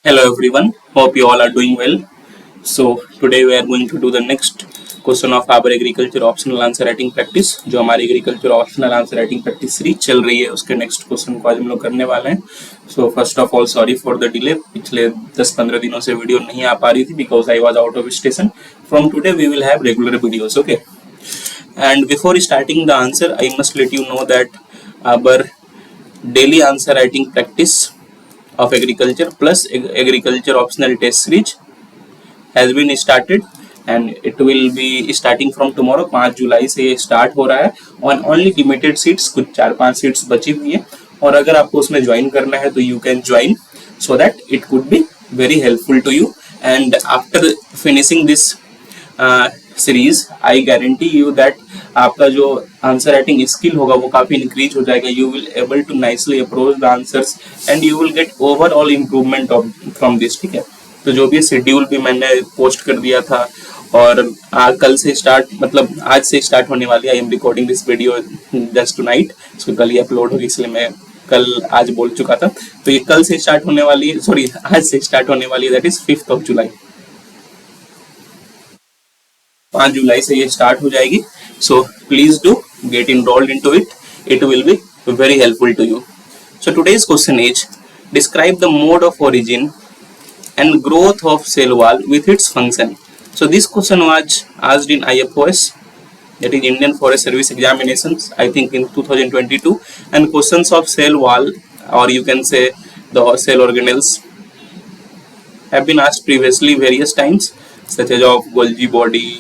Hello everyone, hope you all are doing well. So today we are going to do the next question of our agriculture optional answer writing practice. जो हमारी agriculture optional answer writing practice series चल रही है उसके next question को आज हम लोग करने वाले हैं. So first of all sorry for the delay. पिछले 10-15 दिनों से वीडियो नहीं आ पा रही थी because I was out of station. From today we will have regular videos, okay? And before starting the answer, I must let you know that our daily answer writing practice of agriculture plus agriculture optional test series has been started and it will be starting from tomorrow. 5 जुलाई से ये start हो रहा है on only limited seats. कुछ 4-5 seats बची हुई है और अगर आपको उसमें ज्वाइन करना है तो you can join so that it could be very helpful to you. And after finishing this series I guarantee you that आपका जो आंसर राइटिंग स्किल होगा वो काफी इंक्रीज हो जाएगा. You will able to nicely approach the answers and you will get overall improvement from this. ठीक है, तो जो भी शेड्यूल भी मैंने पोस्ट कर दिया था और कल से स्टार्ट मतलब आज से स्टार्ट होने वाली है. I am recording this video just tonight, इसको कल ही अपलोड होगी इसलिए मैं कल आज बोल चुका था. तो ये कल से स्टार्ट होने वाली है, सॉरी आज से स्टार्ट होने वाली है, दैट इज 5 जुलाई. 5 जुलाई से ये स्टार्ट हो जाएगी. So please do get enrolled into it. It will be very helpful to you. So today's question is describe the mode of origin and growth of cell wall with its function. So this question was asked in IFOS, that is Indian Forest Service examinations, I think in 2022, and questions of cell wall or you can say the cell organelles have been asked previously various times, such as of Golgi body,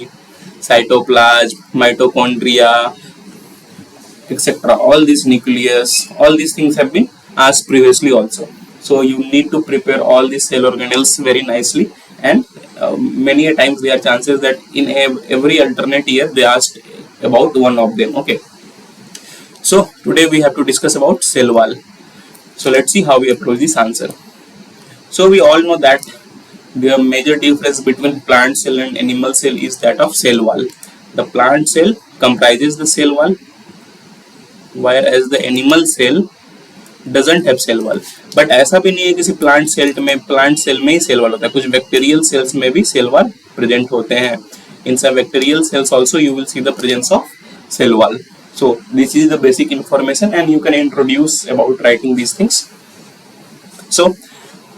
cytoplasm, mitochondria, etc. All these nucleus, all these things have been asked previously also. So you need to prepare all these cell organelles very nicely, and many a times there are chances that in every alternate year they asked about one of them. Okay, so today we have to discuss about cell wall. So let's see how we approach this answer. So we all know that the major difference between plant cell and animal cell is that of cell wall. The plant cell comprises the cell wall, whereas the animal cell doesn't have cell wall. But ऐसा भी नहीं है किसी plant cell में ही cell wall होता है. कुछ bacterial cells में भी सेल वॉल प्रेजेंट होते हैं. इन सब bacterial cells also you will see the presence of cell wall. So this is the basic information and you can introduce about writing these things. So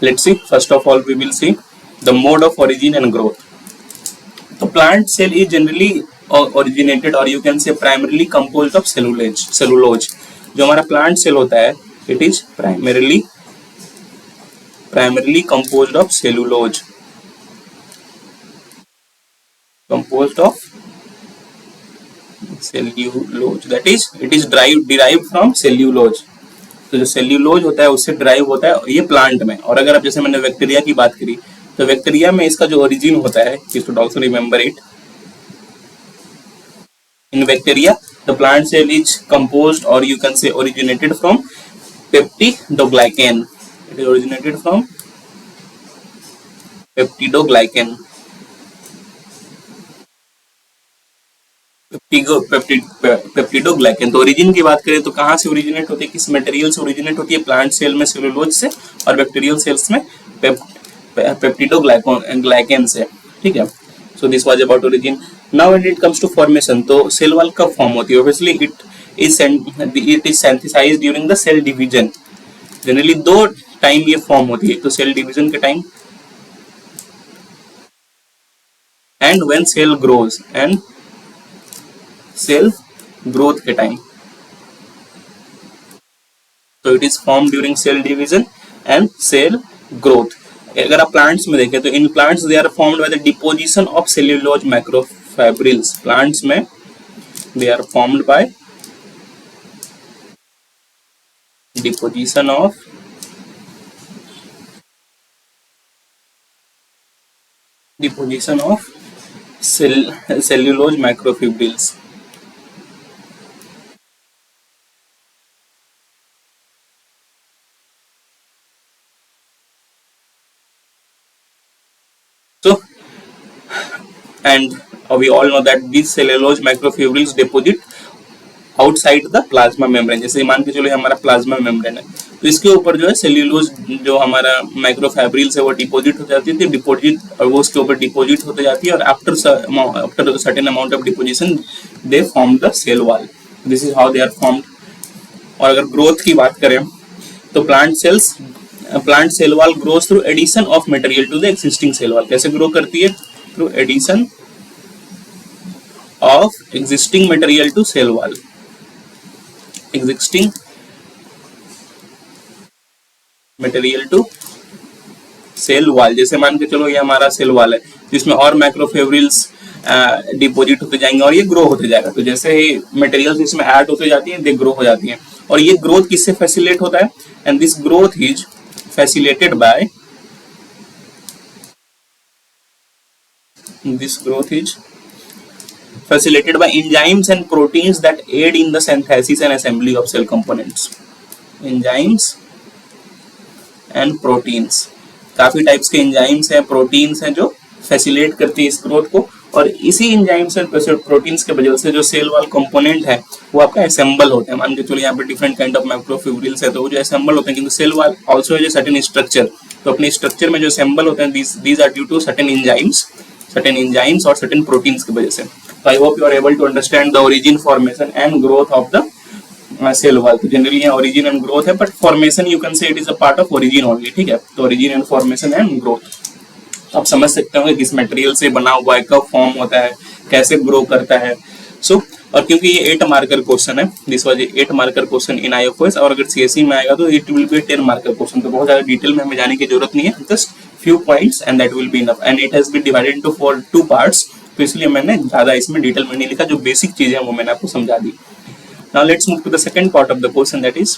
let's see. First of all we will see the mode of origin and growth. तो plant cell is generally originated or you can say primarily composed of cellulose. जो हमारा plant cell होता है it is primarily composed of cellulose, that is it is derived from cellulose. तो जो cellulose होता है उससे ड्राइव होता है ये प्लांट में. और अगर आप जैसे मैंने बैक्टीरिया की बात करी तो बैक्टीरिया में इसका जो ओरिजिन होता है, you should also remember it. In bacteria the plant cell is composed or you can say originated from peptidoglycan. It is originated from peptidoglycan. Peptidoglycan. तो ओरिजिन की बात करें तो कहाँ से ओरिजिनेट होती है, किस मटेरियल से ओरिजिनेट होती है? प्लांट सेल में सेलुलोज से और बैक्टीरियल सेल्स में पेप्टिडोग्लाइकन से. ठीक है. So this was about origin. Now when it comes to formation, तो सेल वॉल कब फॉर्म होती है? Obviously it is synthesized during the cell division. Generally दो टाइम ये फॉर्म होती है, तो सेल डिवीजन के time and when cell grows and cell growth के टाइम. तो it is formed during cell division and cell growth. अगर आप प्लांट्स में देखें तो इन plants they are formed by the deposition of cellulose microfibrils. Plants में they are formed by deposition of cellulose microfibrils. So and we all know that these cellulose microfibrils deposit outside the plasma membrane. जैसे मान के चलो हमारा plasma membrane है तो इसके ऊपर जो है सेल्यूलोज जो हमारा माइक्रोफैब्रिल्स है वो डिपॉजिट हो जाती है, डिपॉजिट, और वो उसके ऊपर डिपॉजिट होते जाती है, और after certain amount of deposition they form the cell wall. This is how they are formed. और अगर ग्रोथ की बात करें तो plant cell wall grows through addition of material to the existing cell wall. कैसे ग्रो करती है? Through addition of existing material to cell wall. existing material to cell wall. जैसे मान के चलो ये हमारा सेल वॉल है जिसमें और माइक्रोफेब्रिल्स डिपॉजिट होते जाएंगे और ये ग्रो होते जाएगा. तो जैसे ही मटेरियल्स इसमें ऐड होते जाती हैं, दे ग्रो हो जाती हैं. और ये ग्रोथ किससे फैसिलिटेट होता है? And this growth is facilitated bye facilitated by enzymes and proteins that aid in the synthesis and assembly of cell components. Enzymes and proteins, काफी टाइप्स के एंजाइम्स हैं, प्रोटीन्स हैं जो फैसिलिटेट करती है इस ग्रोथ को. और इसी एंजाइम्स एंड प्रोटीन्स के वजह से जो सेल वॉल कंपोनेंट है वो आपका असेंबल होते हैं. मान के चलो यहाँ पे डिफरेंट काइंड ऑफ माइक्रोफिब्रिल्स है तो वो जो असेंबल होते हैं, क्योंकि cell wall also has a certain structure. तो अपने स्ट्रक्चर में जो असेंबल होते हैं these are due to certain enzymes और सर्टेन प्रोटीन्स की वजह से. So I hope you are able to understand the origin, formation and growth of the cell wall. तो generally यहाँ origin and growth है, but formation you can say it is a part of origin only. ठीक है, तो origin and formation and growth आप समझ सकते हो कि किस मटेरियल से बना हुआ है, कब फॉर्म होता है, कैसे ग्रो करता है. सो और क्योंकि ये 8 मार्कर क्वेश्चन है, this was 8 marker question in IFOS, और अगर CSE में आएगा तो it will B 10 marker question. तो बहुत ज्यादा डिटेल में हमें जाने की जरूरत नहीं है, just few points and that will be enough, and it has been divided into 2 parts. तो इसलिए मैंने ज्यादा इसमें डिटेल में नहीं लिखा, जो बेसिक चीजें हैं वो मैंने आपको समझा दी. Now let's move to the second part of the question, that is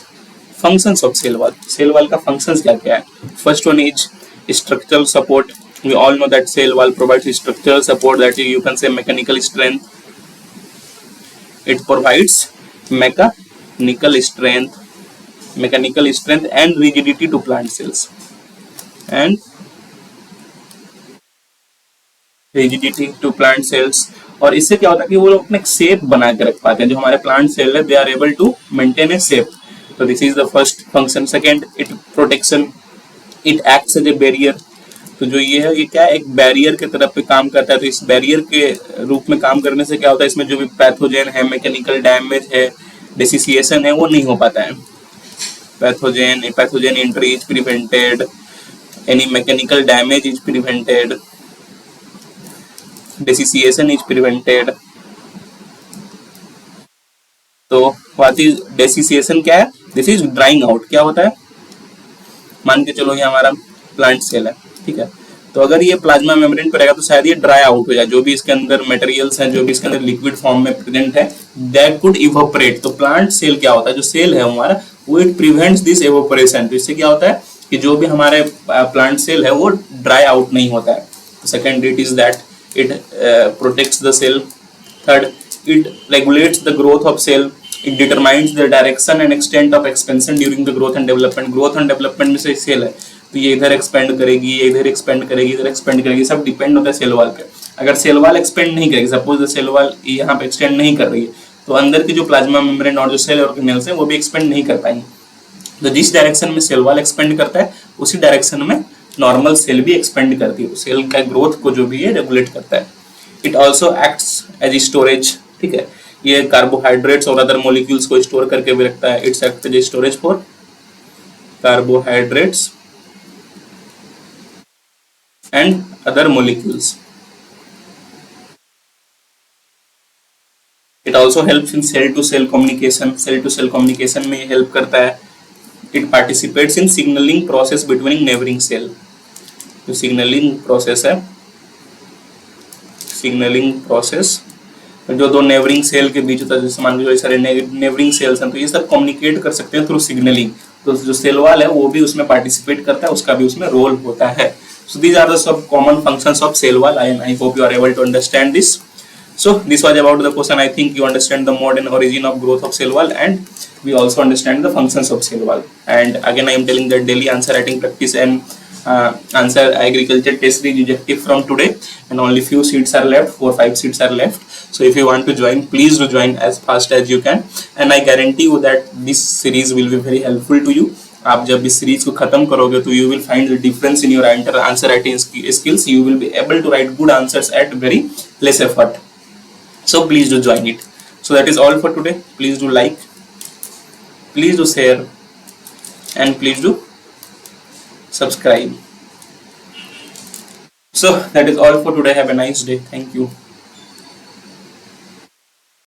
functions of cell wall. Cell wall का फंक्शंस क्या क्या है? First one is structural support. We all know that cell wall provides structural support, that you can say mechanical strength. It provides mechanical strength and rigidity to plant cells and rigidity to plant cells. और इससे क्या होता है कि वो लोग अपने shape बना के रख पाते हैं. जो हमारे प्लांट सेल है they are able to maintain a shape. तो this is the first function. Second, it protection, it acts as a barrier. तो जो ये है ये क्या है, एक बैरियर के तरफ पे काम करता है. तो इस बैरियर के रूप में काम करने से क्या होता है, इसमें जो भी पैथोजन है, मैकेनिकल डैमेज है, डिसीसिएशन है, वो नहीं हो पाता है. Pathogen entry is prevented, any mechanical damage is prevented, desiccation is prevented. तो what is desiccation? क्या है? This is drying out. क्या होता है? मान के चलो ये हमारा प्लांट सेल है, ठीक है, तो अगर ये प्लाज्मा मेम्ब्रेन पर रहेगा तो शायद ये ड्राई आउट हो जाए. जो भी इसके अंदर मटेरियल्स हैं, जो भी इसके अंदर लिक्विड फॉर्म में प्रेजेंट है, दैट कुड इवोपरेट. तो प्लांट सेल क्या होता है, जो सेल है हमारा, वो इट प्रिवेंट्स दिस इवोपरेशन. तो इससे क्या होता है कि जो भी हमारे प्लांट सेल है वो ड्राई आउट नहीं होता है. Second, it is that it protects the cell. Third, it regulates the growth of cell. It determines the direction and extent of expansion during the growth and development. Growth and development में से cell है तो ये इधर expand करेगी, ये इधर expand करेगी, इधर एक्सपेंड करेगी, सब डिपेंड होता है सेल वॉल पे. अगर सेल वॉल एक्सपेंड नहीं करेगी, सपोज द सेल वॉल यहाँ पे एक्सटेंड नहीं कर रही है, तो अंदर की जो प्लाज्मा मेम्ब्रेन और जो सेल ऑर्गेनेल्स हैं वो भी एक्सपेंड नहीं कर पाएंगे. तो जिस डायरेक्शन में सेल वॉल एक्सपेंड करता है उसी डायरेक्शन में नॉर्मल सेल भी एक्सपेंड करती है. सेल का ग्रोथ को जो भी है रेगुलेट करता है. It also acts as storage. ठीक है, ये कार्बोहाइड्रेट्स और अदर मॉलिक्यूल्स को स्टोर करके भी रखता है. Its act as storage for carbohydrates and other molecules. It also helps in cell to cell communication. Cell to cell communication में ये हेल्प करता है. It participates in signaling process between neighboring cell. जो signaling process है, signaling process जो दो neighboring cell के बीच होता है, जैसे मान लो सारे neighboring cells हैं, तो ये सब communicate कर सकते हैं through signaling. तो जो cell wall है वो भी उसमें participate करता है, उसका भी उसमें role होता है. So these are the some common functions of cell wall. I hope you are able to understand this. So this was about the question. I think you understand the mode and origin of growth of cell wall, and we also understand the functions of cell wall. And again, I am telling that daily answer writing practice and answer agriculture test is objective from today, and only few seats are left, 4-5 seats are left. So if you want to join, please do join as fast as you can, and I guarantee you that this series will be very helpful to you. आप जब इस series को खत्म करोगे तो you will find the difference in your answer writing skills. You will be able to write good answers at very less effort. So please do join it. So that is all for today. Please do like, please do share, and please do subscribe. So that is all for today. Have a nice day. Thank you.